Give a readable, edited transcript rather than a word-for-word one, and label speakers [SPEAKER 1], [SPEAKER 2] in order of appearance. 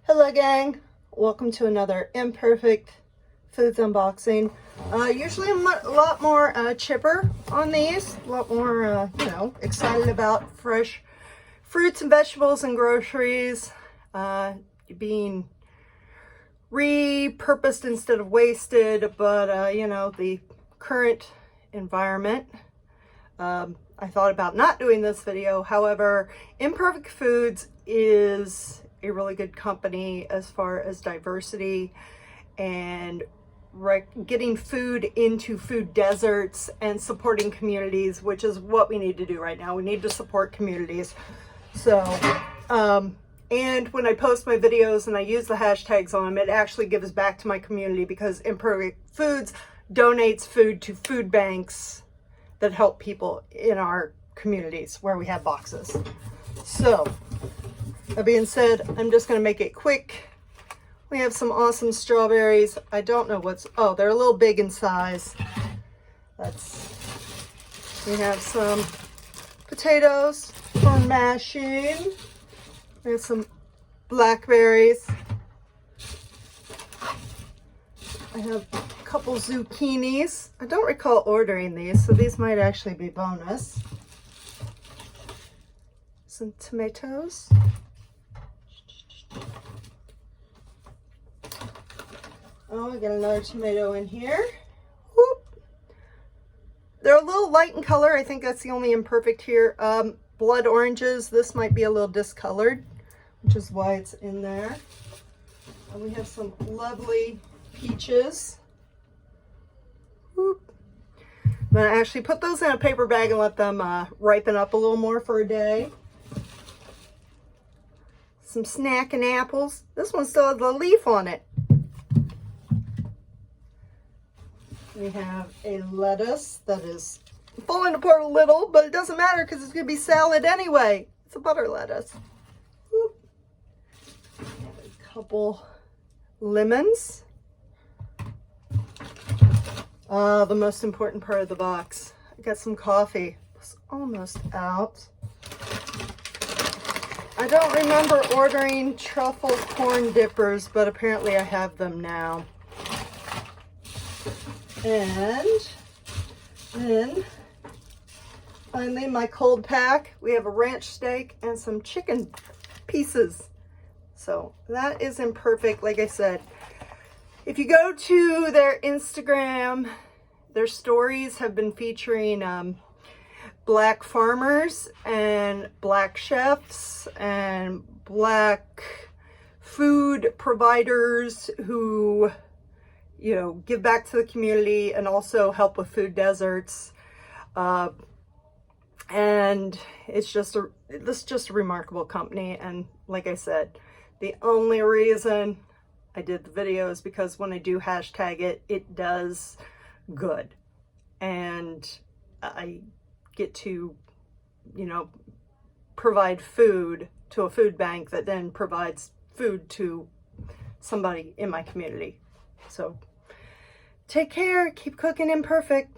[SPEAKER 1] Hello gang, welcome to another Imperfect Foods unboxing. Usually I'm a lot more chipper on these, a lot more, excited about fresh fruits and vegetables and groceries being repurposed instead of wasted, but the current environment, I thought about not doing this video. However, Imperfect Foods is a really good company as far as diversity and getting food into food deserts and supporting communities, which is what we need to do right now. We need to support communities. So, and when I post my videos and I use the hashtags on them, it actually gives back to my community because Imperfect Foods donates food to food banks that help people in our communities where we have boxes. So, that being said, I'm just going to make it quick. We have some awesome strawberries. I don't know they're a little big in size. We have some potatoes for mashing. We have some blackberries. I have a couple zucchinis. I don't recall ordering these, so these might actually be bonus. Some tomatoes. Oh, we got another tomato in here. Whoop. They're a little light in color. I think that's the only imperfect here. Blood oranges. This might be a little discolored, which is why it's in there. And we have some lovely peaches. Whoop. I'm going to actually put those in a paper bag and let them ripen up a little more for a day. Some snacking apples. This one still has the leaf on it. We have a lettuce that is falling apart a little, but it doesn't matter because it's going to be salad anyway. It's a butter lettuce. Whoop. A couple lemons. The most important part of the box. I got some coffee. It's almost out. I don't remember ordering truffle corn dippers, but apparently I have them now. And then finally my cold pack. We have a ranch steak and some chicken pieces. So that is Imperfect. Like I said, if you go to their Instagram, their stories have been featuring Black farmers and Black chefs and Black food providers who give back to the community and also help with food deserts. And it's just a remarkable company. And like I said, the only reason I did the video is because when I do hashtag it, it does good. And I get to, provide food to a food bank that then provides food to somebody in my community. So take care, keep cooking imperfect.